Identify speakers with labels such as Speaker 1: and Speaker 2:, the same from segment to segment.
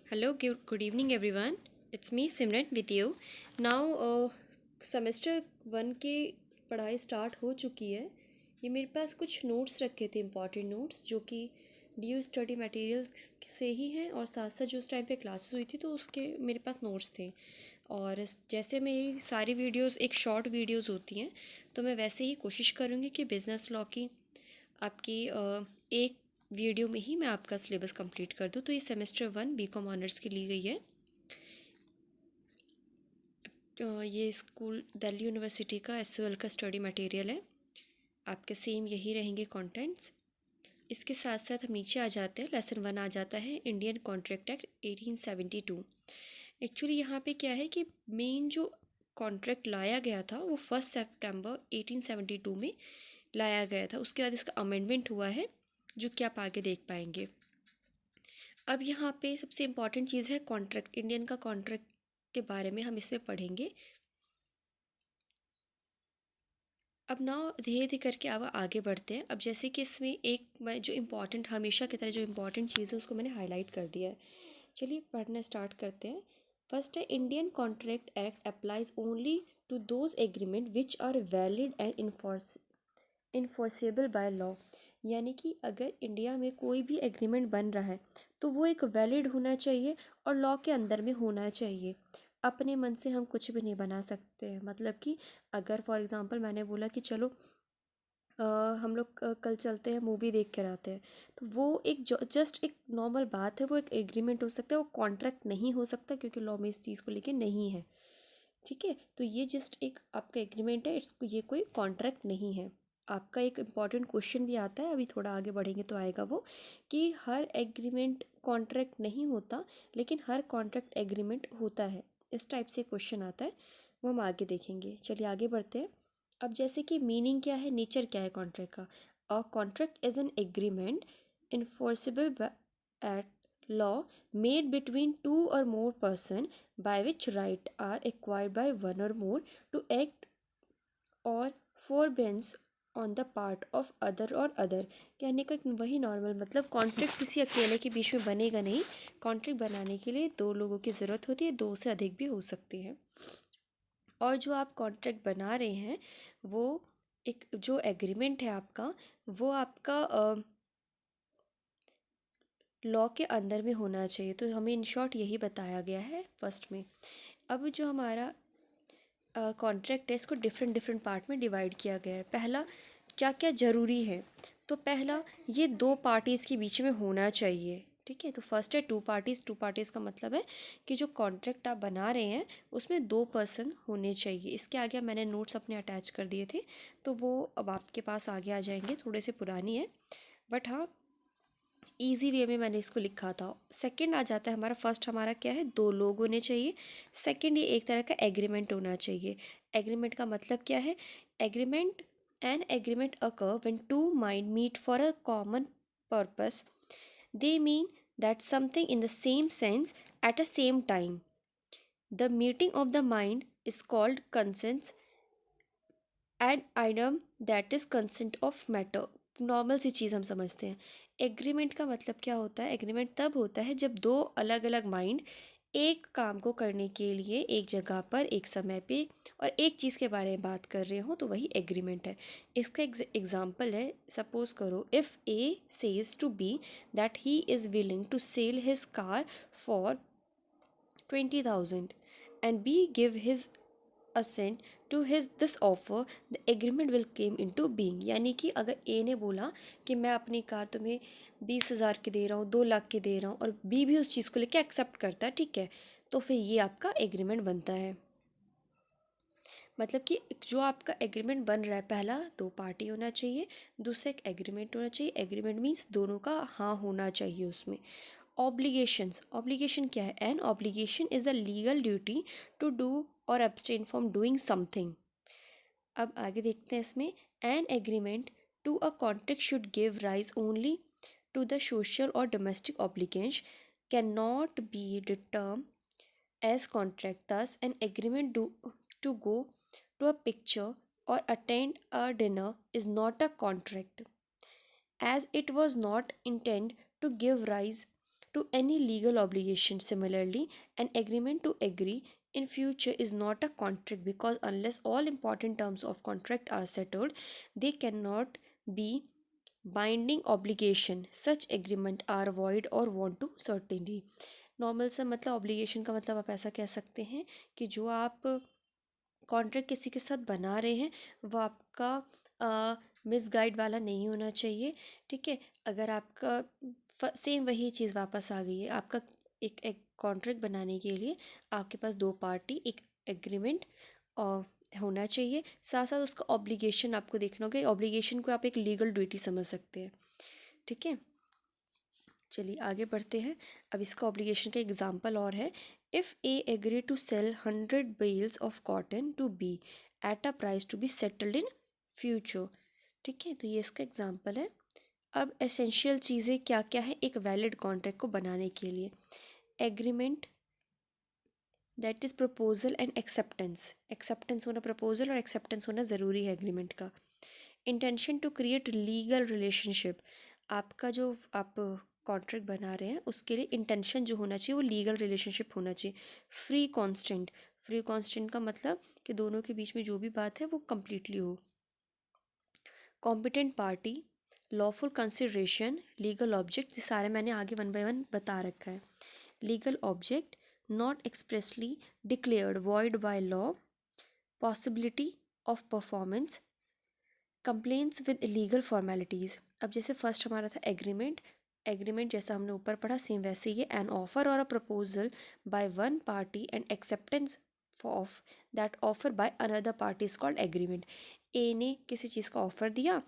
Speaker 1: Hello, good evening everyone. It's me Simran with you. Now semester 1 के पढ़ाई start हो चुकी है। ये मेरे पास कुछ नोट्स रखे थे, इम्पॉर्टेंट नोट्स, जो कि डी स्टडी मटेरियल से ही हैं और साथ साथ जो उस टाइम पे क्लासेस हुई थी तो उसके मेरे पास नोट्स थे। और जैसे मेरी सारी वीडियोस एक शॉर्ट वीडियोस होती हैं, तो मैं वैसे ही कोशिश करूँगी कि बिज़नेस लॉ की आपकी एक वीडियो में ही मैं आपका सिलेबस कंप्लीट कर दूँ। तो ये सेमेस्टर 1 बीकॉम ऑनर्स की ली गई है। ये स्कूल दिल्ली यूनिवर्सिटी का एसओएल का स्टडी मटेरियल है। आपके सेम यही रहेंगे कंटेंट्स। इसके साथ साथ हम नीचे आ जाते हैं, लेसन 1 आ जाता है, इंडियन कॉन्ट्रैक्ट एक्ट 1872। एक्चुअली यहाँ पे क्या है कि मेन जो कॉन्ट्रैक्ट लाया गया था वो 1 सितंबर 1872 में लाया गया था। उसके बाद इसका अमेंडमेंट हुआ है, जो कि आप आगे देख पाएंगे। अब यहाँ पे सबसे इम्पॉर्टेंट चीज़ है कॉन्ट्रैक्ट। इंडियन का कॉन्ट्रैक्ट के बारे में हम इसमें पढ़ेंगे। अब ना धीरे धीरे करके अब आगे बढ़ते हैं। अब जैसे कि इसमें एक मैं जो इम्पोर्टेंट, हमेशा की तरह जो इम्पोर्टेंट चीज़ है उसको मैंने हाईलाइट कर दिया है। चलिए पढ़ना स्टार्ट करते हैं। फर्स्ट है, Indian contract act applies only to those agreement which are valid and enforceable by law. यानी कि अगर इंडिया में कोई भी एग्रीमेंट बन रहा है तो वो एक वैलिड होना चाहिए और लॉ के अंदर में होना चाहिए। अपने मन से हम कुछ भी नहीं बना सकते हैं। मतलब कि अगर फॉर एग्ज़ाम्पल मैंने बोला कि चलो हम लोग कल चलते हैं, मूवी देख कर आते हैं, तो वो एक जस्ट एक नॉर्मल बात है, वो एक एग्रीमेंट हो सकता है, वो कॉन्ट्रैक्ट नहीं हो सकता क्योंकि लॉ में इस चीज़ को लेके नहीं है। ठीक है, तो ये जस्ट एक आपका एग्रीमेंट है, इट्स ये कोई कॉन्ट्रैक्ट नहीं है। आपका एक इम्पॉर्टेंट क्वेश्चन भी आता है, अभी थोड़ा आगे बढ़ेंगे तो आएगा वो, कि हर एग्रीमेंट कॉन्ट्रैक्ट नहीं होता लेकिन हर कॉन्ट्रैक्ट एग्रीमेंट होता है। इस टाइप से क्वेश्चन आता है, वो हम आगे देखेंगे। चलिए आगे बढ़ते हैं। अब जैसे कि मीनिंग क्या है, नेचर क्या है कॉन्ट्रैक्ट का। A contract is an agreement enforceable at law made between two or more person by which right are acquired by one or more to act or forbearance on the part of other और other. कहने का वही normal मतलब, contract किसी अकेले के बीच में बनेगा नहीं। कॉन्ट्रैक्ट बनाने के लिए दो लोगों की ज़रूरत होती है, दो से अधिक भी हो सकती है। और जो आप कॉन्ट्रैक्ट बना रहे हैं वो एक जो एग्रीमेंट है आपका, वो आपका लॉ के अंदर में होना चाहिए। तो हमें इन शॉर्ट यही बताया गया है फर्स्ट में। अब जो हमारा कॉन्ट्रैक्ट है, इसको डिफरेंट डिफरेंट पार्ट में डिवाइड किया गया है। पहला, क्या क्या ज़रूरी है। तो पहला, ये दो पार्टीज़ के बीच में होना चाहिए। ठीक है, तो फर्स्ट है टू पार्टीज़। टू पार्टीज़ का मतलब है कि जो कॉन्ट्रैक्ट आप बना रहे हैं उसमें दो पर्सन होने चाहिए। इसके आगे मैंने नोट्स अपने अटैच कर दिए थे, तो वो अब आपके पास आगे आ जाएंगे। थोड़े से पुरानी है बट हाँ, ईजी वे में मैंने इसको लिखा था। सेकंड आ जाता है हमारा, फर्स्ट हमारा क्या है, दो लोग होने चाहिए। सेकंड, ये एक तरह का एग्रीमेंट होना चाहिए। एग्रीमेंट का मतलब क्या है, agreement an agreement occur when two mind meet for a common purpose. They mean that something in the same sense at a same time. The meeting of the mind is called consensus ad idem that is consent of matter. Normal सी चीज़ हम समझते हैं। Agreement का मतलब क्या होता है, एग्रीमेंट तब होता है जब दो अलग अलग माइंड एक काम को करने के लिए एक जगह पर एक समय पे और एक चीज़ के बारे में बात कर रहे हो, तो वही एग्रीमेंट है। इसका एग्जांपल है, सपोज करो if A says to B that he is willing to sell his car for 20,000 and B give his assent to his this offer, the agreement will came into being। यानी कि अगर ए ने बोला कि मैं अपनी कार तुम्हें 20,000 की दे रहा हूँ, 2 लाख की दे रहा हूँ, और बी भी उस चीज़ को लेकर एक्सेप्ट करता है, ठीक है, तो फिर ये आपका एग्रीमेंट बनता है। मतलब कि जो आपका एग्रीमेंट बन रहा है, पहला दो पार्टी होना चाहिए, दूसरा एक एग्रीमेंट होना चाहिए। एग्रीमेंट मीन्स दोनों का हाँ होना चाहिए उसमें। ऑब्लिगेशंस, ऑब्लिगेशन क्या है, an obligation is the legal duty to do or abstain from doing something. अब आगे देखते हैं इसमें, an agreement to a contract should give rise only to the social or domestic obligation, can not be determine as contract. Thus, an agreement to go to a picture or attend a dinner is not a contract, as it was not intended to give rise to any legal obligation. Similarly, an agreement to agree in future is not a contract, because unless all important terms of contract are settled, they cannot be binding obligation. Such agreement are void or want to certainty. Normal सा मतलब obligation का मतलब आप ऐसा कह सकते हैं कि जो आप कॉन्ट्रैक्ट किसी के साथ बना रहे हैं वो आपका मिसगाइड वाला नहीं होना चाहिए। ठीक है, अगर आपका सेम वही चीज़ वापस आ गई है, आपका एक कॉन्ट्रैक्ट बनाने के लिए आपके पास दो पार्टी एक एग्रीमेंट और होना चाहिए, साथ साथ उसका ऑब्लिगेशन आपको देखना होगा। ऑब्लिगेशन को आप एक लीगल ड्यूटी समझ सकते हैं। ठीक है, चलिए आगे बढ़ते हैं। अब इसका ऑब्लिगेशन का एग्जांपल और है, if A agree to sell 100 bales of cotton to B at a price to be settled in future. ठीक है, तो ये इसका एग्जांपल है। अब एसेंशियल चीज़ें क्या क्या है एक वैलिड कॉन्ट्रैक्ट को बनाने के लिए? Agreement, that is proposal and acceptance. Acceptance होना, प्रपोजल और एक्सेप्टेंस होना ज़रूरी है एग्रीमेंट का। Intention to create legal relationship, आपका जो आप कॉन्ट्रैक्ट बना रहे हैं उसके लिए इंटेंशन जो होना चाहिए वो लीगल रिलेशनशिप होना चाहिए। फ्री कॉन्स्टेंट, फ्री कॉन्स्टेंट का मतलब कि दोनों के बीच में जो भी बात है वो कम्प्लीटली हो। Competent party, lawful consideration, legal object, ये सारे मैंने आगे वन बाय वन बता रखा है। Legal object, not expressly declared void by law, possibility of performance, complaints with legal formalities. अब जैसे फर्स्ट हमारा था एग्रीमेंट, एग्रीमेंट जैसा हमने ऊपर पढ़ा सेम वैसे ही है। An offer or a proposal by one party and acceptance of that offer by another party is called agreement. A ने किसी चीज़ का ऑफर दिया,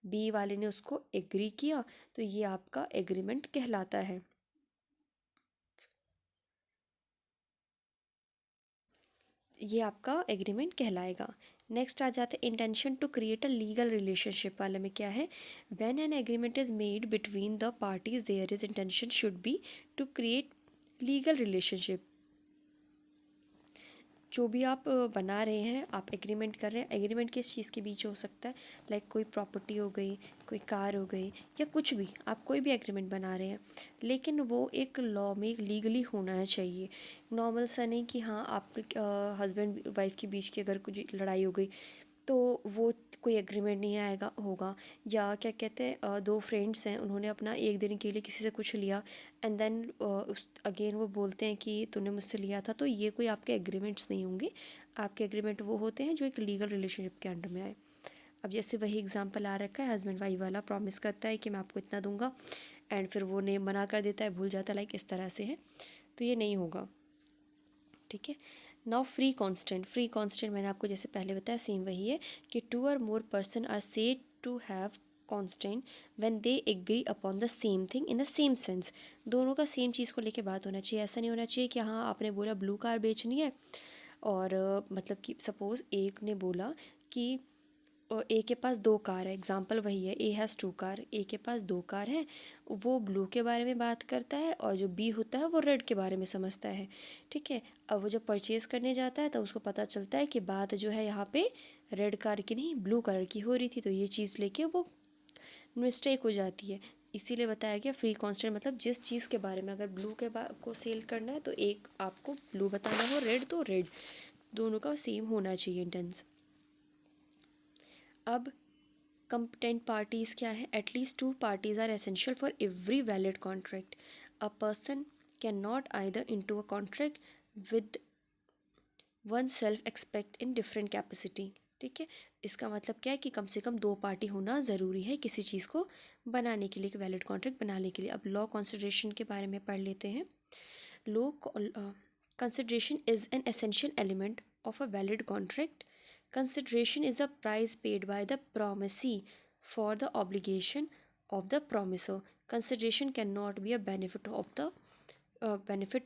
Speaker 1: बी वाले ने उसको एग्री किया, तो ये आपका एग्रीमेंट कहलाता है। ये आपका एग्रीमेंट कहलाएगा। नेक्स्ट आ जाते हैं intention to create a legal relationship वाले में क्या है? When an agreement is made between the parties there is intention should be to create legal relationship. जो भी आप बना रहे हैं, आप एग्रीमेंट कर रहे हैं, एग्रीमेंट किस चीज़ के बीच हो सकता है? लाइक कोई प्रॉपर्टी हो गई, कोई कार हो गई, या कुछ भी आप कोई भी एग्रीमेंट बना रहे हैं, लेकिन वो एक लॉ में लीगली होना चाहिए। नॉर्मल सा नहीं कि हाँ आप हस्बैंड वाइफ के बीच की अगर कुछ लड़ाई हो गई तो वो कोई एग्रीमेंट नहीं आएगा होगा। या क्या कहते हैं, दो फ्रेंड्स हैं, उन्होंने अपना एक दिन के लिए किसी से कुछ लिया एंड देन उस अगेन वो बोलते हैं कि तूने मुझसे लिया था, तो ये कोई आपके एग्रीमेंट्स नहीं होंगे। आपके एग्रीमेंट वो होते हैं जो एक लीगल रिलेशनशिप के अंडर में आए। अब जैसे वही एग्जांपल आ रखा है, हस्बैंड वाइफ वाला, प्रॉमिस करता है कि मैं आपको इतना दूंगा एंड फिर वो ने मना कर देता है, भूल जाता है, लाइक इस तरह से है, तो ये नहीं होगा। ठीक है, now free constant. Free constant मैंने आपको जैसे पहले बताया सेम वही है कि टू और more person are said to have constant when they agree upon the same thing in the same sense. दोनों का सेम चीज़ को लेके बात होना चाहिए। ऐसा नहीं होना चाहिए कि हाँ आपने बोला ब्लू कार बेचनी है और मतलब कि सपोज़ एक ने बोला कि ए के पास दो कार है, एग्जाम्पल वही है, ए हैज़ टू कार, ए के पास दो कार है, वो ब्लू के बारे में बात करता है और जो बी होता है वो रेड के बारे में समझता है। ठीक है, अब वो जब परचेज़ करने जाता है तो उसको पता चलता है कि बात जो है यहाँ पे रेड कार की नहीं ब्लू कलर की हो रही थी, तो ये चीज़ लेके वो मिस्टेक हो जाती है। इसीलिए बताया गया फ्री कॉन्स्टेंट मतलब जिस चीज़ के बारे में अगर ब्लू के को सेल करना है तो एक आपको ब्लू बताना हो, रेड तो रेड, दोनों का सेम होना चाहिए इंटेंस। अब competent parties क्या है? At least two parties are essential for every valid contract. A person cannot either into a contract with oneself expect in different capacity. ठीक है, इसका मतलब क्या है कि कम से कम दो पार्टी होना ज़रूरी है किसी चीज़ को बनाने के लिए, एक वैलिड कॉन्ट्रैक्ट बनाने के लिए। अब लॉ कंसिडरेशन के बारे में पढ़ लेते हैं। Law consideration is an essential element of a valid contract. Consideration is the price paid by the promisee for the obligation of the promisor. Consideration cannot be a benefit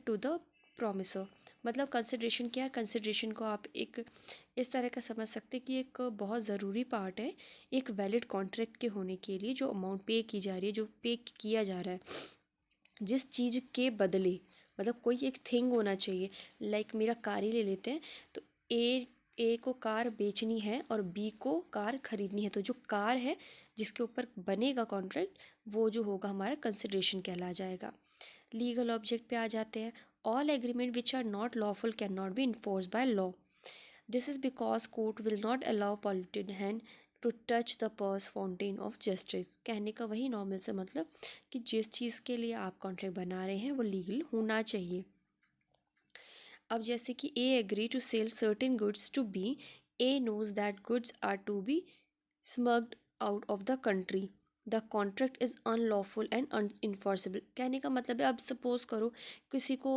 Speaker 1: to the promisor. मतलब consideration क्या है? Consideration को आप एक इस तरह का समझ सकते हैं कि एक बहुत ज़रूरी पार्ट है एक वैलिड कॉन्ट्रैक्ट के होने के लिए। जो अमाउंट पे की जा रही है, जो पे किया जा रहा है जिस चीज़ के बदले, मतलब कोई एक थिंग होना चाहिए। लाइक मेरा कार ही ले लेते हैं, तो ए को कार बेचनी है और बी को कार खरीदनी है, तो जो कार है जिसके ऊपर बनेगा कॉन्ट्रैक्ट वो जो होगा हमारा कंसिडरेशन कहला जाएगा। लीगल ऑब्जेक्ट पे आ जाते हैं। All agreement which are not lawful can not be enforce by law. This is because court will not allow polluted hand to touch the pure fountain of justice. कहने का वही normal से मतलब कि जिस चीज़ के लिए आप कॉन्ट्रैक्ट बना रहे हैं वो लीगल होना चाहिए। अब जैसे कि A agree to sell certain goods to B, A knows that goods are to be smuggled out of the country, the contract is unlawful and unenforceable. कहने का मतलब है अब सपोज करो किसी को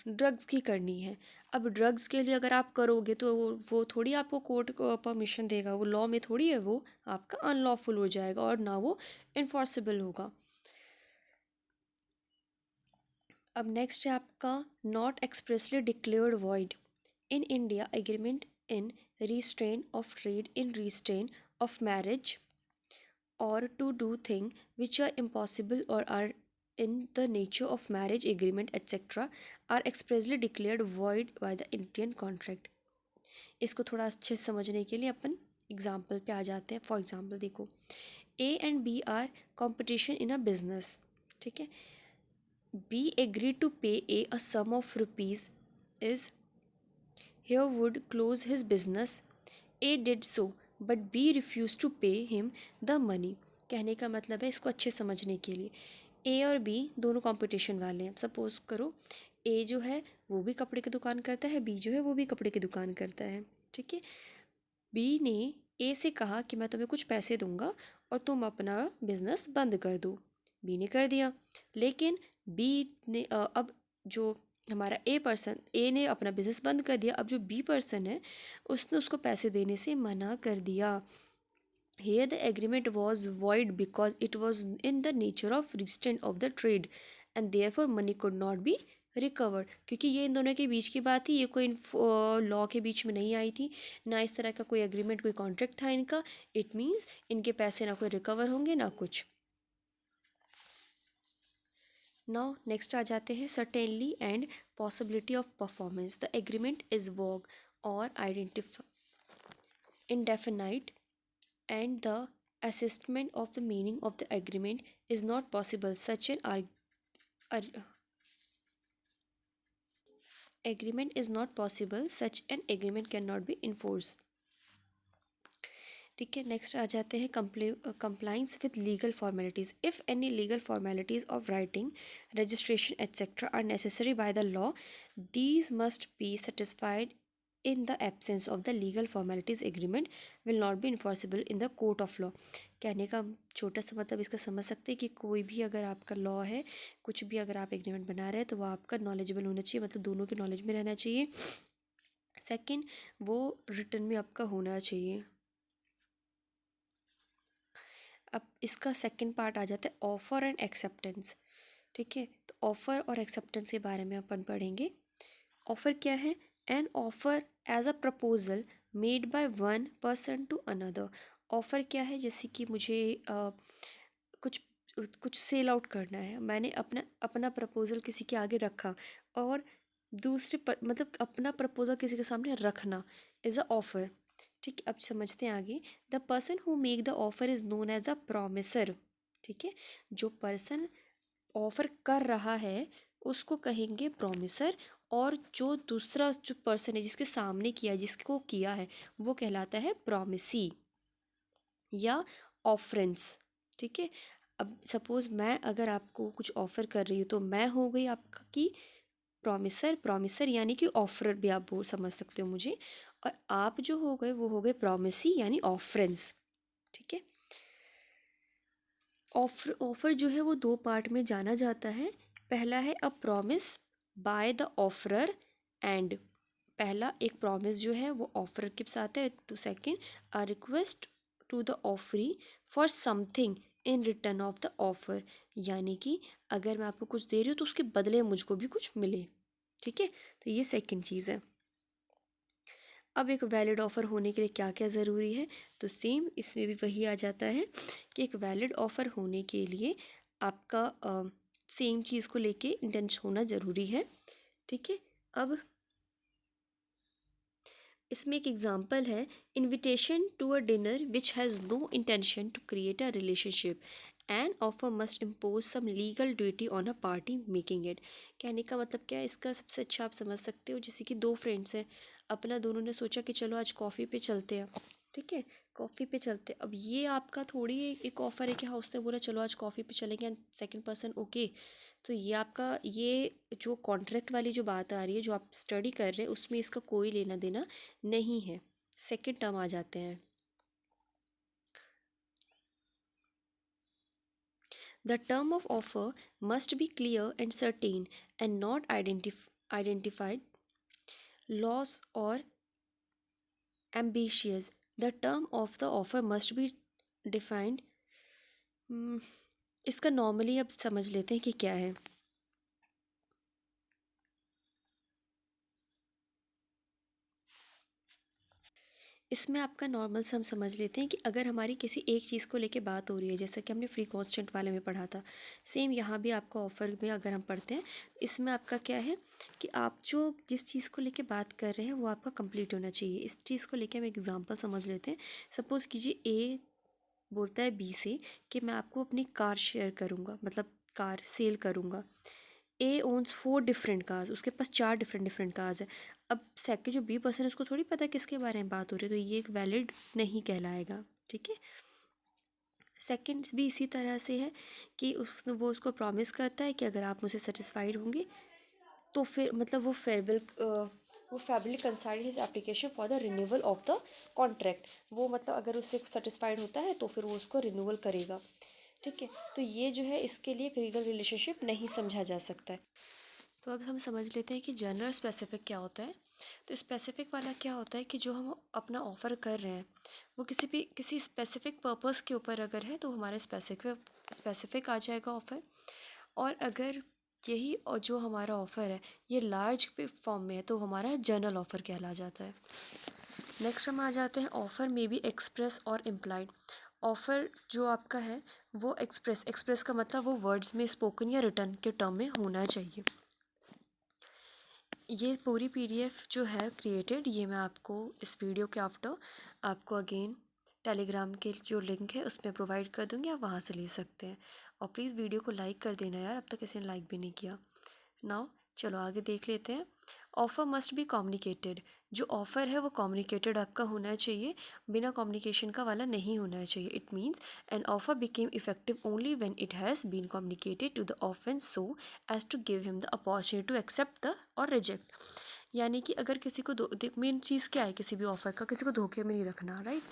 Speaker 1: ड्रग्स की करनी है। अब ड्रग्स के लिए अगर आप करोगे तो वो थोड़ी आपको कोर्ट को परमिशन देगा, वो लॉ में थोड़ी है, वो आपका अनलॉफुल हो जाएगा और ना वो इन्फॉर्सेबल होगा। अब नेक्स्ट है आपका not expressly declared void. In India agreement in restrain of trade, in restrain of marriage or to do things which are impossible or are in the nature of marriage agreement etc. are expressly declared void by the Indian contract। इसको थोड़ा अच्छे से समझने के लिए अपन example पे आ जाते हैं। फॉर एग्जाम्पल देखो, A and B are competition in a business, ठीक है। B agree to pay A a sum of rupees is here would close his business. A did so, but B refused to pay him the money। कहने का मतलब है इसको अच्छे समझने के लिए, ए और बी दोनों कंपटीशन वाले हैं। सपोज करो ए जो है वो भी कपड़े की दुकान करता है, बी जो है वो भी कपड़े की दुकान करता है, ठीक है। बी ने ए से कहा कि मैं तुम्हें कुछ पैसे दूंगा और तुम अपना बिजनेस बंद कर दो। बी ने कर दिया, लेकिन बी ने अब जो हमारा ए ने अपना बिजनेस बंद कर दिया। अब जो बी पर्सन है उसने उसको पैसे देने से मना कर दिया। Here the agreement was void because it was in the nature of restraint of the trade and therefore money could not be recovered. क्योंकि ये इन दोनों के बीच की बात थी, ये कोई लॉ के बीच में नहीं आई थी, ना इस तरह का कोई एग्रीमेंट कोई कॉन्ट्रैक्ट था इनका। इट मीन्स इनके पैसे ना कोई रिकवर होंगे ना कुछ। नाउ नेक्स्ट आ जाते हैं certainly and possibility of performance. The agreement is vague or identify indefinite and the assessment of the meaning of the agreement is not possible. Such an agreement is not possible. Such an agreement cannot be enforced। ठीक है, next आ जाते हैं compliance with legal formalities. If any legal formalities of writing registration etcetera are necessary by the law, these must be satisfied in the absence of the legal formalities agreement will not be enforceable in the court of law। कहने का छोटा सा मतलब इसका समझ सकते हैं कि कोई भी अगर आपका लॉ है, कुछ भी अगर आप एग्रीमेंट बना रहे हैं तो वो आपका नॉलेजेबल होना चाहिए, मतलब दोनों के नॉलेज में रहना चाहिए। सेकंड, वो रिटर्न में आपका होना चाहिए। अब इसका सेकंड पार्ट आ जाता है ऑफ़र एंड एक्सेप्टेंस, ठीक है। तो ऑफ़र और एक्सेप्टेंस के बारे में अपन पढ़ेंगे। ऑफ़र क्या है? An offer as a proposal made by one person to another. Offer क्या है? जैसे कि मुझे कुछ कुछ सेल आउट करना है, मैंने अपना अपना प्रपोज़ल किसी के आगे रखा और मतलब अपना प्रपोज़ल किसी के सामने रखना इज़ अ ऑफ़र, ठीक है। अब समझते हैं आगे। The person who make the offer is known as a promisor, ठीक है। जो पर्सन ऑफ़र कर रहा है उसको कहेंगे प्रोमिसर, और जो दूसरा जो पर्सन है जिसके सामने किया, जिसको किया है, वो कहलाता है प्रोमिसी या ऑफरेंस, ठीक है। अब सपोज़ मैं अगर आपको कुछ ऑफ़र कर रही हूँ तो मैं हो गई आपकी प्रोमिसर, प्रोमिसर यानी कि ऑफरर भी आप बोल समझ सकते हो मुझे, और आप जो हो गए वो हो गए प्रोमिसी यानी ऑफरेंस, ठीक है। ऑफर जो है वो दो पार्ट में जाना जाता है। पहला है a promise by the offeror and, पहला एक प्रॉमिस जो है वो ऑफर के साथ है। तो second, a request to the offeree for something in return of the offer, यानी कि अगर मैं आपको कुछ दे रही हूँ तो उसके बदले मुझको भी कुछ मिले, ठीक है। तो ये सेकंड चीज़ है। अब एक वैलिड ऑफ़र होने के लिए क्या क्या ज़रूरी है? तो सेम इसमें भी वही आ जाता है कि एक वैलिड ऑफ़र होने के लिए आपका सेम चीज़ को लेके इंटेंशन होना ज़रूरी है, ठीक है। अब इसमें एक एग्जांपल है, invitation to a dinner which has no intention to create a relationship an offer must impose some legal duty on a party making it. कहने का मतलब क्या है इसका, सबसे अच्छा आप समझ सकते हो जैसे कि दो फ्रेंड्स हैं, अपना दोनों ने सोचा कि चलो आज कॉफ़ी पे चलते हैं, ठीक है, कॉफ़ी पे चलते हैं। अब ये आपका थोड़ी एक ऑफ़र है कि हाँ उसने बोला चलो आज कॉफ़ी पे चलेंगे एंड सेकंड पर्सन ओके। तो ये आपका ये जो कॉन्ट्रैक्ट वाली जो बात आ रही है, जो आप स्टडी कर रहे हैं, उसमें इसका कोई लेना देना नहीं है। सेकंड टर्म आ जाते हैं। The term of offer must be clear and certain and not identified, loose or ambitious. The term of the offer must be defined. इसका नॉर्मली अब समझ लेते हैं कि क्या है। इसमें आपका नॉर्मल से हम समझ लेते हैं कि अगर हमारी किसी एक चीज़ को लेके बात हो रही है, जैसा कि हमने फ्री कॉन्स्टेंट वाले में पढ़ा था, सेम यहाँ भी आपका ऑफ़र में अगर हम पढ़ते हैं, इसमें आपका क्या है कि आप जो जिस चीज़ को लेके बात कर रहे हैं वो आपका कंप्लीट होना चाहिए। इस चीज़ को लेके हम एग्जांपल समझ लेते हैं। सपोज़ कीजिए ए बोलता है बी से कि मैं आपको अपनी कार शेयर करूँगा, मतलब कार सेल करूँगा। ए ओन्स 4 डिफरेंट कार्स, उसके पास 4 डिफरेंट डिफरेंट कार्स है। अब सेकंड जो बी पर्सन है उसको थोड़ी पता है किसके बारे में बात हो रही है, तो ये एक वैलिड नहीं कहलाएगा, ठीक है। सेकंड भी इसी तरह से है कि वो उसको प्रॉमिस करता है कि अगर आप मुझसे सेटिस्फाइड होंगे तो फिर मतलब वो favourably कंसाइड his application for the renewal of the contract. वो मतलब अगर उससे सेटिस्फाइड होता है तो फिर वो उसको रिन्यूअल करेगा, ठीक है। तो ये जो है इसके लिए एक लीगल रिलेशनशिप नहीं समझा जा सकता है। तो अब हम समझ लेते हैं कि जनरल स्पेसिफिक क्या होता है। तो स्पेसिफिक वाला क्या होता है कि जो हम अपना ऑफ़र कर रहे हैं वो किसी स्पेसिफिक पर्पस के ऊपर अगर है तो हमारा स्पेसिफिक आ जाएगा ऑफ़र। और अगर यही और जो हमारा ऑफ़र है ये लार्ज फॉर्म में है तो हमारा जनरल ऑफ़र कहला जाता है। नेक्स्ट हम आ जाते हैं ऑफ़र में बी एक्सप्रेस और इम्प्लाइड। ऑफ़र जो आपका है वो एक्सप्रेस का मतलब वो वर्ड्स में स्पोकन या रिटर्न के टर्म में होना चाहिए। ये पूरी पीडीएफ जो है क्रिएटेड, ये मैं आपको इस वीडियो के आफ्टर आपको अगेन टेलीग्राम के जो लिंक है उसमें प्रोवाइड कर दूँगी, आप वहाँ से ले सकते हैं। और प्लीज़ वीडियो को लाइक कर देना यार, अब तक किसी ने लाइक भी नहीं किया। नाउ चलो आगे देख लेते हैं। Offer must be communicated. जो ऑफ़र है वो कम्युनिकेटेड आपका होना चाहिए, बिना कम्युनिकेशन का वाला नहीं होना चाहिए। It means an offer became effective only when it has been communicated to the offence so as to give him the opportunity to accept the और रिजेक्ट। यानी कि अगर किसी को मेन चीज़ क्या है किसी भी ऑफ़र का, किसी को धोखे में नहीं रखना, राइट।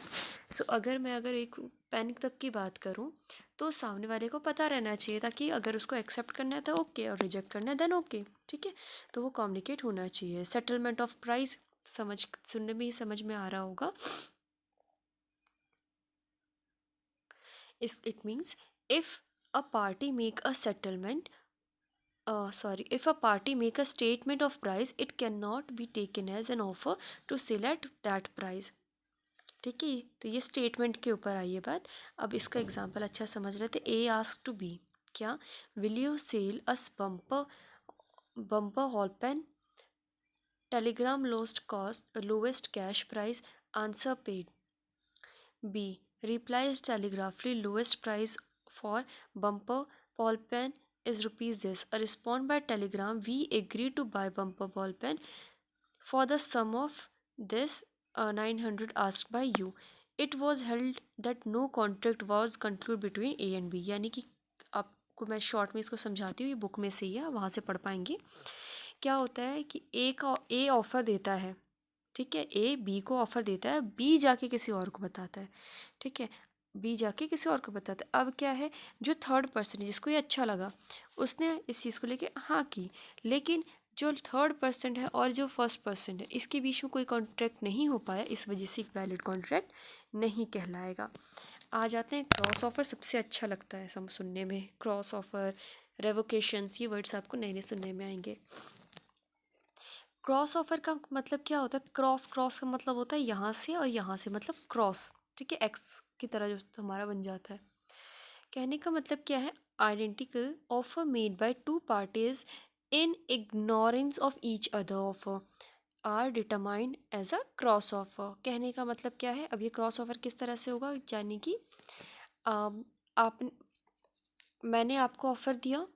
Speaker 1: सो अगर एक पेन तक की बात करूँ तो सामने वाले को पता रहना चाहिए ताकि अगर उसको एक्सेप्ट करना है तो ओके और रिजेक्ट करना है देन ओके, ठीक है। तो वो कम्युनिकेट होना चाहिए। सेटलमेंट ऑफ प्राइस सुनने में ही समझ में आ रहा होगा। It means if a party make a settlement if a party make a statement of price it cannot be taken as an offer to sell at that price, ठीक है। तो ये स्टेटमेंट के ऊपर आई है बात। अब इसका एग्जांपल अच्छा समझ रहे थे। ए आस्क टू बी, क्या will you sell us Bumper Bumper Hall Pen, telegram lowest cash price, answer paid. B replies telegraphically lowest price for bumper ball pen is rupees this. A respond by telegram we agree to buy bumper ball pen for the sum of this 900 asked by you. It was held that no contract was concluded between A and B। यानी कि आपको मैं short में इसको समझाती हूँ, ये book में से ही है, वहाँ से पढ़ पाएंगे। क्या होता है कि ए ऑफ़र देता है, ठीक है, ए बी को ऑफ़र देता है, बी जाके किसी और को बताता है, ठीक है, बी जाके किसी और को बताता है। अब क्या है, जो थर्ड पर्सन है जिसको ये अच्छा लगा उसने इस चीज़ को लेके हाँ की, लेकिन जो थर्ड पर्सन है और जो फर्स्ट पर्सन है इसके बीच में कोई कॉन्ट्रैक्ट नहीं हो पाया, इस वजह से एक वैलिड कॉन्ट्रैक्ट नहीं कहलाएगा। आ जाते हैं क्रॉस ऑफ़र। सबसे अच्छा लगता है सुनने में, क्रॉस ऑफ़र, रेवोकेशंस, ये वर्ड्स आपको नए नए सुनने में आएंगे। क्रॉस ऑफ़र का मतलब क्या होता है, क्रॉस क्रॉस का मतलब होता है यहाँ से और यहाँ से, मतलब क्रॉस, ठीक है, एक्स की तरह जो हमारा बन जाता है। कहने का मतलब क्या है, identical offer made by two parties in ignorance of each other offer are determined as a cross offer. कहने का मतलब क्या है, अब ये क्रॉस ऑफर किस तरह से होगा, यानी कि आप मैंने आपको ऑफ़र दिया,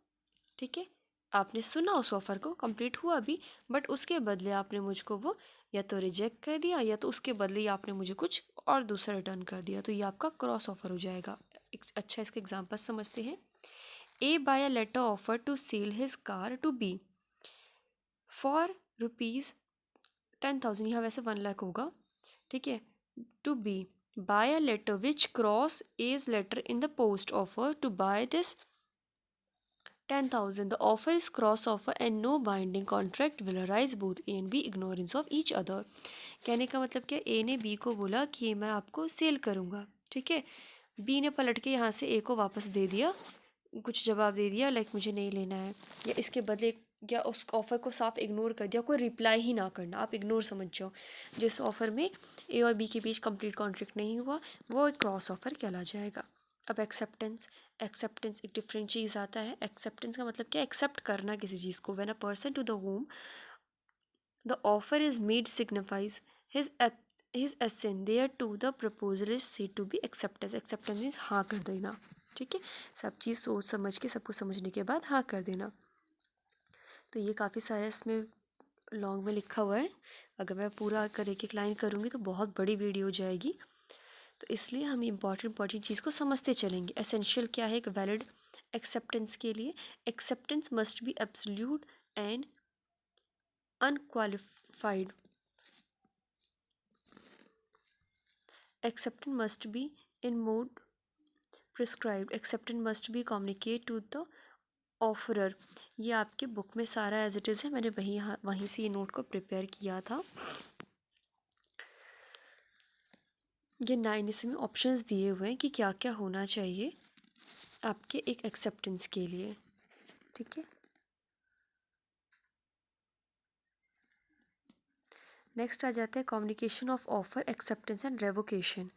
Speaker 1: ठीक है, आपने सुना उस ऑफ़र को, कंप्लीट हुआ भी, बट उसके बदले आपने मुझको वो या तो रिजेक्ट कर दिया या तो उसके बदले ही आपने मुझे कुछ और दूसरा रिटर्न कर दिया, तो ये आपका क्रॉस ऑफ़र हो जाएगा। अच्छा, इसका एग्जांपल समझते हैं। A by a letter offer to sell his car to B for ₹10,000, यहाँ वैसे 1 लाख होगा, ठीक है, to B by a letter which cross as letter in the post offer to buy this 10,000. The offer is cross offer and no binding contract will arise both A and B ignorance of each other. कहने का मतलब क्या, ए ने B को बोला कि मैं आपको सेल करूँगा, ठीक है, बी ने पलट के यहाँ से ए को वापस दे दिया, कुछ जवाब दे दिया लाइक मुझे नहीं लेना है, या इसके बदले या उस ऑफ़र को साफ इग्नोर कर दिया, कोई रिप्लाई ही ना करना, आप इग्नोर समझ जाओ। जिस ऑफ़र में ए और बी के बीच कंप्लीट कॉन्ट्रैक्ट नहीं हुआ वो एक क्रॉस ऑफ़र कहला जाएगा। अब एक्सेप्टेंस, एक्सेप्टेंस एक डिफरेंट चीज़ आता है। एक्सेप्टेंस का मतलब क्या, एक्सेप्ट करना किसी चीज़ को। When a person to the home the offer is made signifies his his assent there to the proposal is said to be acceptance. Acceptance means हाँ कर देना, ठीक है, सब चीज़ सोच समझ के सबको समझने के बाद हाँ कर देना। तो ये काफ़ी सारे इसमें लॉन्ग में लिखा हुआ है, अगर मैं पूरा कर एक एक लाइन करूँगी तो बहुत बड़ी वीडियो हो जाएगी, तो इसलिए हम इम्पॉर्टेंट चीज़ को समझते चलेंगे। एसेंशियल क्या है एक वैलिड एक्सेप्टेंस के लिए, acceptance must be absolute and unqualified, acceptance must be in mode prescribed, acceptance must be communicate to the offerer। ये आपके बुक में सारा एज इट इज़ है, मैंने वहीं से ये नोट को प्रिपेयर किया था। ये 9 इसमें ऑप्शंस दिए हुए हैं कि क्या क्या होना चाहिए आपके एक एक्सेप्टेंस के लिए, ठीक है। नेक्स्ट आ जाता है communication of offer, acceptance and revocation,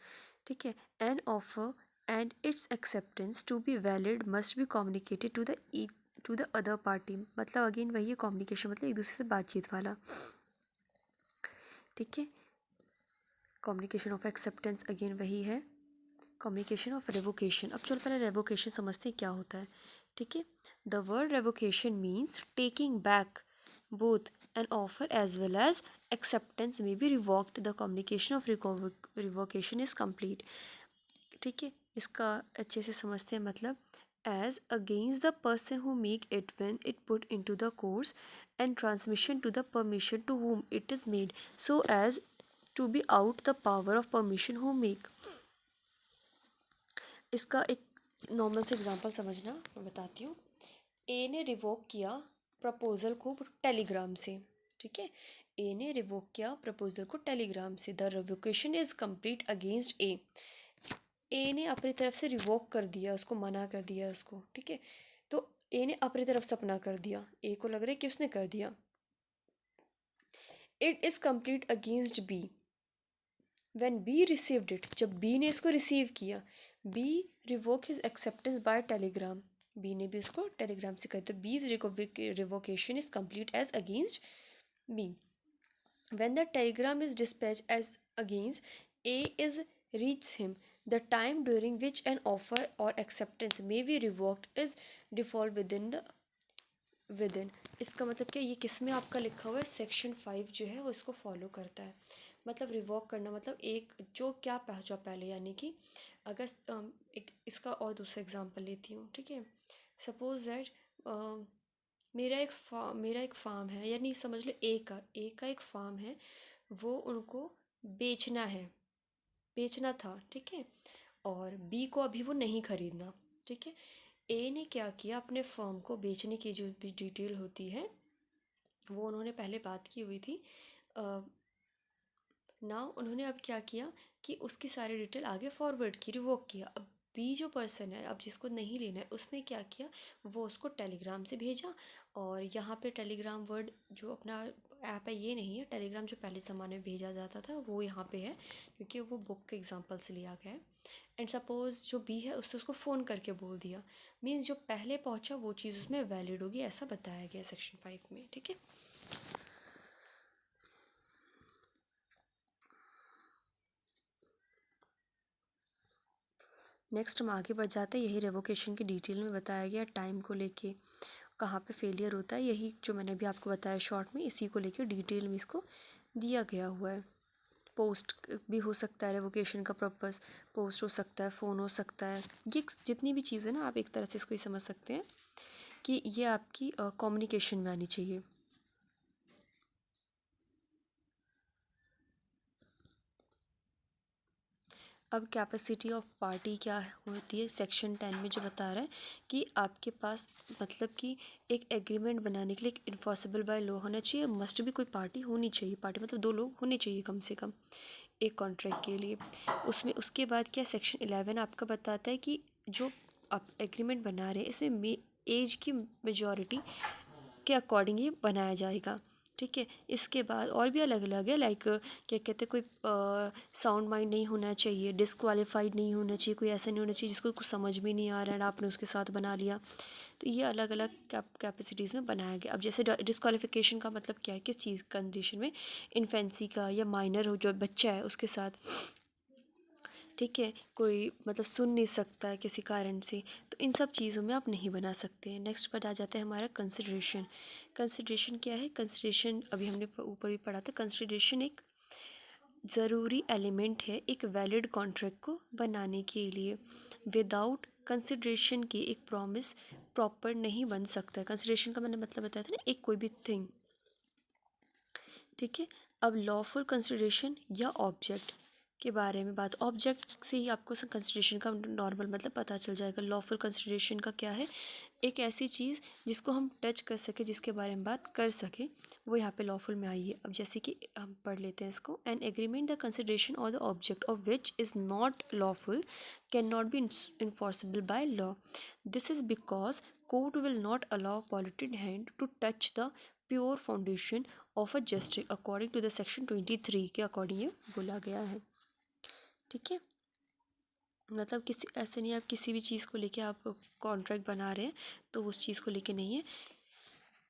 Speaker 1: ठीक है। An offer and its acceptance to be valid must be communicated to the other party. मतलब अगेन वही है कम्युनिकेशन, मतलब एक दूसरे से बातचीत वाला, ठीक है। कम्युनिकेशन ऑफ एक्सेप्टेंस अगेन वही है। कम्युनिकेशन ऑफ रेवोकेशन, अब चलो पहले रेवोकेशन समझते हैं क्या होता है, ठीक है। The word revocation means taking back both an offer as well as acceptance may be revoked, the communication of revocation is complete, ठीक है। इसका अच्छे से समझते हैं, मतलब as against the person who make it when it put into the course and transmission to the permission to whom it is made so as to be out the power of permission who make। इसका एक normal से example समझना, मैं बताती हूँ। ए ने revoke किया proposal को टेलीग्राम से, ठीक है, ए ने रिवोक किया प्रपोज़ल को टेलीग्राम से। The revocation is complete against A. A ने अपनी तरफ से रिवोक कर दिया, उसको मना कर दिया उसको, ठीक है, तो ए ने अपनी तरफ से अपना कर दिया, ए को लग रहा है कि उसने कर दिया। It is complete against B when B received it, जब बी ने इसको रिसीव किया। B revoke his acceptance by telegram, B ने भी उसको टेलीग्राम से कर दिया, B's revocation is complete as against B. When the telegram is dispatch as against A is reach him, the time during which an offer or acceptance may be revoked is default within. इसका मतलब क्या, ये किस में आपका लिखा हुआ है, सेक्शन 5 जो है वो इसको फॉलो करता है। मतलब रिवॉक करना मतलब एक जो क्या पहुँचा पहले, यानी कि अगर एक इसका और दूसरा एग्जांपल लेती हूँ, ठीक है। सपोज दैट मेरा एक फार्म है, यानी समझ लो ए का एक फार्म है, वो उनको बेचना है, बेचना था, ठीक है, और बी को अभी वो नहीं खरीदना, ठीक है। ए ने क्या किया, अपने फर्म को बेचने की जो भी डिटेल होती है वो उन्होंने पहले बात की हुई थी, ना उन्होंने अब क्या किया कि उसकी सारी डिटेल आगे फॉरवर्ड की, रिवोक किया। अब बी जो पर्सन है, अब जिसको नहीं लेना है, उसने क्या किया, वो उसको टेलीग्राम से भेजा, और यहाँ पे टेलीग्राम वर्ड जो अपना ऐप है ये नहीं है, टेलीग्राम जो पहले ज़माने में भेजा जाता था वो यहाँ पे है, क्योंकि वो बुक के एग्जांपल से लिया गया है। एंड सपोज़ जो बी है उसने उसको फ़ोन करके बोल दिया, मीन्स जो पहले पहुँचा वो चीज़ उसमें वैलिड होगी, ऐसा बताया गया सेक्शन 5 में, ठीक है। नेक्स्ट हम आगे बढ़ जाते हैं। यही रेवोकेशन की डिटेल में बताया गया, टाइम को लेके कहाँ पे फेलियर होता है, यही जो मैंने अभी आपको बताया शॉर्ट में, इसी को लेके डिटेल में इसको दिया गया हुआ है। पोस्ट भी हो सकता है रेवोकेशन का पर्पस, पोस्ट हो सकता है, फ़ोन हो सकता है। ये जितनी भी चीज़ें ना, आप एक तरह से इसको ही समझ सकते हैं कि ये आपकी कम्युनिकेशन में आनी चाहिए। अब कैपेसिटी ऑफ पार्टी क्या होती है, सेक्शन 10 में जो बता रहा है कि आपके पास मतलब कि एक एग्रीमेंट बनाने के लिए एक इन्फॉर्सेबल बाय लॉ होना चाहिए, मस्ट भी कोई पार्टी होनी चाहिए, पार्टी मतलब दो लोग होने चाहिए कम से कम एक कॉन्ट्रैक्ट के लिए। उसमें उसके बाद क्या, सेक्शन 11 आपका बताता है कि जो आप एग्रीमेंट बना रहे हैं इसमें एज की मेजॉरिटी के अकॉर्डिंग ही बनाया जाएगा। ठीक है, इसके बाद और भी अलग अलग है, लाइक क्या कहते हैं, कोई साउंड माइंड नहीं होना चाहिए, डिसक्वालीफाइड नहीं होना चाहिए, कोई ऐसा नहीं होना चाहिए जिसको कुछ समझ में नहीं आ रहा है आपने उसके साथ बना लिया। तो ये अलग अलग कैपेसिटीज़ में बनाया गया। अब जैसे डिसक्वालिफिकेशन का मतलब क्या है, किस चीज़ कंडीशन में, इन्फेंसी का या माइनर हो जो बच्चा है उसके साथ, ठीक है, कोई मतलब सुन नहीं सकता है किसी कारण से, तो इन सब चीज़ों में आप नहीं बना सकते हैं। नेक्स्ट पर आ जाता है हमारा कंसिडरेशन। कंसिडरेशन क्या है, कंसिडरेशन अभी हमने ऊपर भी पढ़ा था, कंसिडरेशन एक ज़रूरी एलिमेंट है एक वैलिड कॉन्ट्रैक्ट को बनाने के लिए। विदाउट कंसिडरेशन की एक प्रॉमिस प्रॉपर नहीं बन सकता है। कंसिडरेशन का मैंने मतलब बताया था ना, एक कोई भी थिंग, ठीक है। अब लॉफुल कंसिडरेशन या ऑब्जेक्ट के बारे में बात, ऑब्जेक्ट से ही आपको कंसिडरेशन का नॉर्मल मतलब पता चल जाएगा। लॉफुल कंसिडरेशन का क्या है, एक ऐसी चीज़ जिसको हम टच कर सके, जिसके बारे में बात कर सके, वो यहाँ पे लॉफुल में आई है। अब जैसे कि हम पढ़ लेते हैं इसको, an agreement the consideration or the object of which is not lawful can not be enforceable by law. This is because court will not allow polluted hand to touch the pure foundation of a justice according to the section 23 के according ये बोला गया है। ठीक है, मतलब किसी ऐसे नहीं, आप किसी भी चीज़ को लेके आप कॉन्ट्रैक्ट बना रहे हैं तो उस चीज़ को लेके नहीं है।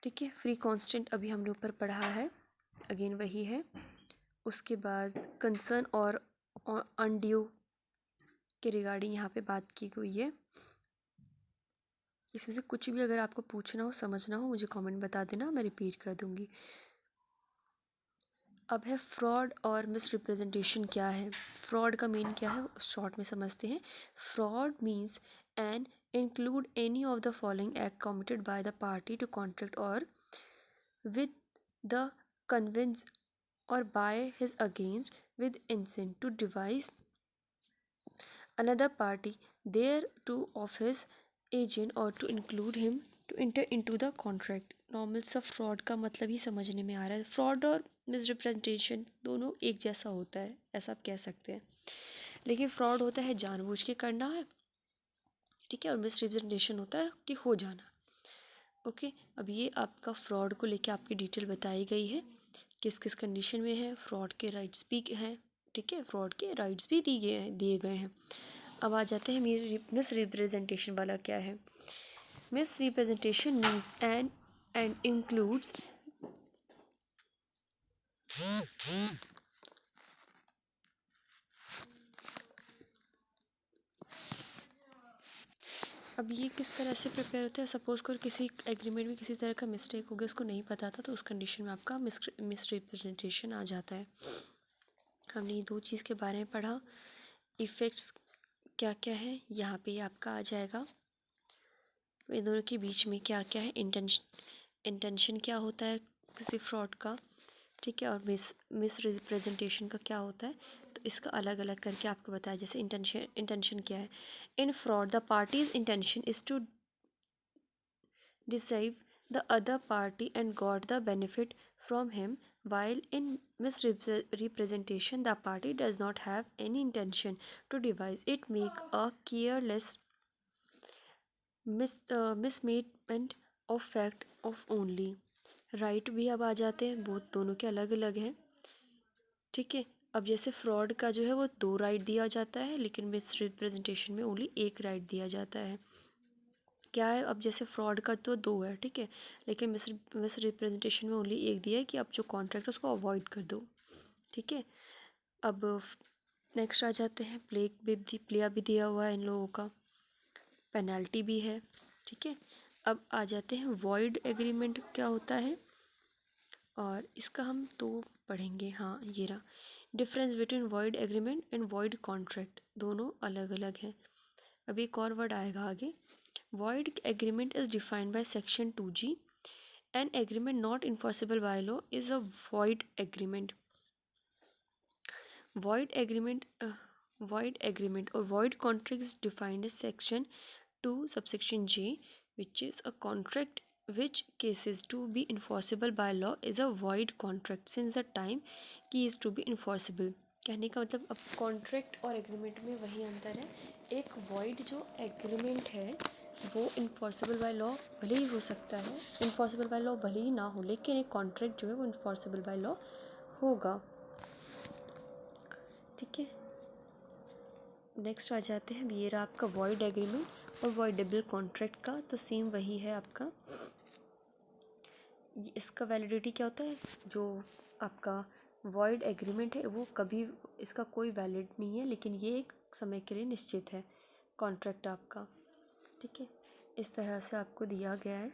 Speaker 1: ठीक है, फ्री कांस्टेंट अभी हमने ऊपर पढ़ा है, अगेन वही है। उसके बाद कंसर्न और अनड्यू के रिगार्डिंग यहाँ पे बात की गई है। इसमें से कुछ भी अगर आपको पूछना हो, समझना हो, मुझे कमेंट बता देना, मैं रिपीट कर दूँगी। अब है फ्रॉड और मिसरिप्रेजेंटेशन क्या है। फ्रॉड का मीन क्या है, शॉर्ट में समझते हैं। Fraud means an include any of the following act committed by the party to contract or with the convince or by his against with intent to devise another party there to of his agent or to include him to enter into the contract। Normal सा fraud का मतलब ही समझने में आ रहा है। Fraud और misrepresentation दोनों एक जैसा होता है, ऐसा आप कह सकते हैं, लेकिन फ्रॉड होता है जानबूझ के करना है, ठीक है, और मिसरिप्रेजेंटेशन होता है कि हो जाना। ओके, अब ये आपका फ्रॉड को लेके आपकी डिटेल बताई गई है, किस किस कंडीशन में है, फ्रॉड के राइट्स भी हैं, ठीक है, फ्रॉड के राइट्स भी दिए गए हैं। अब आ जाते हैं मिस रिप्रेजेंटेशन वाला क्या है। Miss representation means and includes अब ये किस तरह से प्रिपेयर होता है, सपोज कर किसी एग्रीमेंट में किसी तरह का मिस्टेक हो गया, उसको नहीं पता था, तो उस कंडीशन में आपका मिस रिप्रेजेंटेशन आ जाता है। हमने ये दो चीज़ के बारे में पढ़ा। इफ़ेक्ट्स क्या क्या है यहाँ पे आपका आ जाएगा, इन दोनों के बीच में क्या क्या है, इंटेंशन क्या होता है किसी फ्रॉड का, ठीक है, और मिस रिप्रेजेंटेशन का क्या होता है, तो इसका अलग अलग करके आपको बताया। जैसे इंटेंशन क्या है, in fraud the parties intention is to deceive the other party and got the benefit from him, while in misrepresentation the party does not have any intention to devise it, make a careless misstatement of fact of only। Right भी अब आ जाते हैं, बहुत दोनों के अलग अलग हैं, ठीक है। अब जैसे फ्रॉड का जो है वो दो राइट दिया जाता है, लेकिन मिस रिप्रेजेंटेशन में ओनली एक राइट दिया जाता है। क्या है, अब जैसे फ्रॉड का तो दो है, ठीक है, लेकिन मिस रिप्रेजेंटेशन में ओनली एक दिया है कि आप जो कॉन्ट्रैक्ट है उसको अवॉइड कर दो, ठीक है। अब नेक्स्ट आ जाते हैं प्ले भी दिया हुआ है इन लोगों का, पेनल्टी भी है, ठीक है। अब आ जाते हैं वॉइड एग्रीमेंट क्या होता है, और इसका हम तो पढ़ेंगे। हाँ, ये रहा, difference between void agreement and void contract, दोनों अलग अलग हैं। अब एक और वर्ड आएगा आगे, void agreement is defined by section 2G, an agreement not enforceable by law is a void agreement. Void agreement or void contract is defined as section 2 subsection J, which is a contract which cases to be enforceable by law is a void contract since the time key is to be enforceable। कहने का मतलब अब contract और agreement में वही अंतर है, एक वॉइड जो एग्रीमेंट है वो इन्फॉर्सेबल बाय लॉ भले ही हो सकता है, इन्फॉर्सेबल बाय लॉ भले ही ना हो, लेकिन एक कॉन्ट्रैक्ट जो है वो इन्फॉर्सेबल बाय लॉ होगा, ठीक है। नेक्स्ट आ जाते हैं, ये रहा आपका वॉइड एग्रीमेंट और वॉइडेबल कॉन्ट्रैक्ट का, तो सेम वही है आपका। इसका वैलिडिटी क्या होता है, जो आपका वॉइड एग्रीमेंट है वो कभी, इसका कोई वैलिड नहीं है, लेकिन ये एक समय के लिए निश्चित है कॉन्ट्रैक्ट आपका, ठीक है। इस तरह से आपको दिया गया है।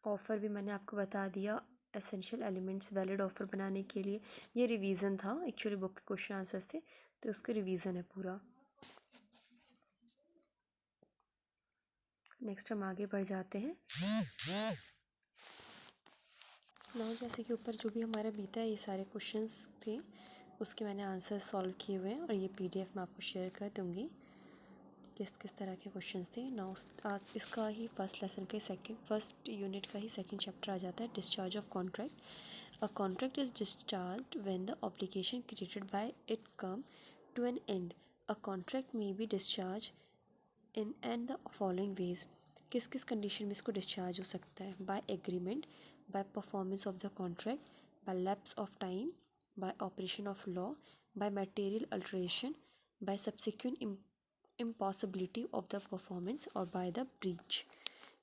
Speaker 1: ऑफ़र भी मैंने आपको बता दिया, एसेंशियल एलिमेंट्स वैलिड ऑफ़र बनाने के लिए, ये रिवीजन था एक्चुअली, बुक के क्वेश्चन आंसर्स थे तो उसका रिवीजन है पूरा। नेक्स्ट हम आगे बढ़ जाते हैं। नाउ जैसे कि ऊपर जो भी हमारा बीता है, ये सारे क्वेश्चंस थे, उसके मैंने आंसर सॉल्व किए हुए हैं और ये PDF मैं आपको शेयर कर दूँगी किस किस तरह के क्वेश्चंस थे। नाउ आज इसका ही फर्स्ट लेसन के फर्स्ट यूनिट का ही सेकंड चैप्टर आ जाता है, discharge of contract. A contract is discharge when the obligation created by it come to an end. A contract may be discharge in and the following ways. किस किस condition में इसको discharge हो सकता है, by agreement, by performance of the contract, by lapse of time, by operation of law, by material alteration, by subsequent impossibility of the performance और by the breach.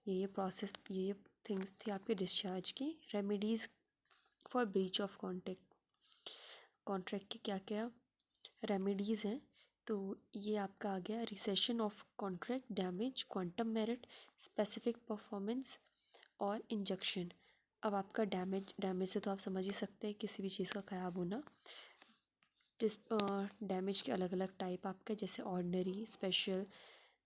Speaker 1: ये process, ये थिंग्स थे आपके डिस्चार्ज की। Remedies for breach of contract की क्या क्या remedies हैं, तो ये आपका आ गया, recession of contract, damage, quantum merit, specific performance और इंजक्शन। अब आपका डैमेज से तो आप समझ ही सकते हैं किसी भी चीज़ का ख़राब होना। डैमेज के अलग अलग टाइप आपके, जैसे ऑर्डिनरी, स्पेशल,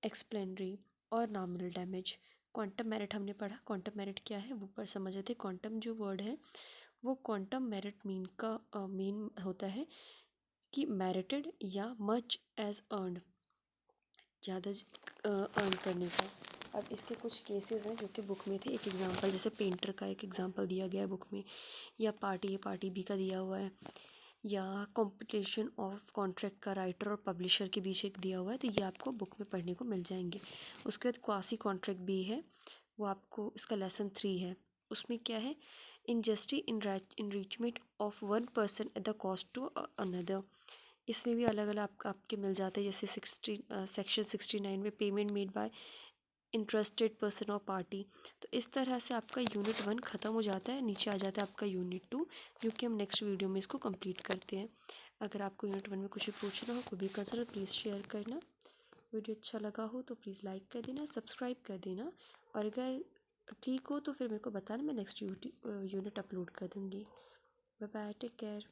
Speaker 1: एक्सप्लेनरी और नॉमिनल डैमेज। क्वांटम मेरिट हमने पढ़ा, क्वांटम मेरिट क्या है वो पर समझ थे। क्वांटम जो वर्ड है वो क्वांटम मेरिट मीन होता है कि मेरिटेड या मच एज अर्नड, ज़्यादा अर्न करने का। अब इसके कुछ केसेस हैं जो कि बुक में थे, एक एग्जांपल जैसे पेंटर का एक एग्जांपल दिया गया है बुक में, या पार्टी बी का दिया हुआ है, या कॉम्पिटिशन ऑफ कॉन्ट्रैक्ट का राइटर और पब्लिशर के बीच एक दिया हुआ है, तो ये आपको बुक में पढ़ने को मिल जाएंगे। उसके बाद क्वासी कॉन्ट्रैक्ट भी है, वो आपको इसका लेसन 3 है। उसमें क्या है, injustice enrichment of one person at the cost to another. इसमें भी अलग अलग आपके मिल जाते हैं, जैसे सेक्शन 69 में payment made by interested person और पार्टी। तो इस तरह से आपका यूनिट 1 ख़त्म हो जाता है, नीचे आ जाता है आपका यूनिट 2, जो कि हम नेक्स्ट वीडियो में इसको कंप्लीट करते हैं। अगर आपको यूनिट 1 में कुछ भी पूछना हो, कोई भी कंसर्न, प्लीज़ शेयर करना। वीडियो अच्छा लगा हो तो प्लीज़ लाइक कर देना, सब्सक्राइब कर देना, और अगर ठीक हो तो फिर मेरे को बताना, मैं नेक्स्ट यूनिट अपलोड कर दूँगी। Bye bye, take care.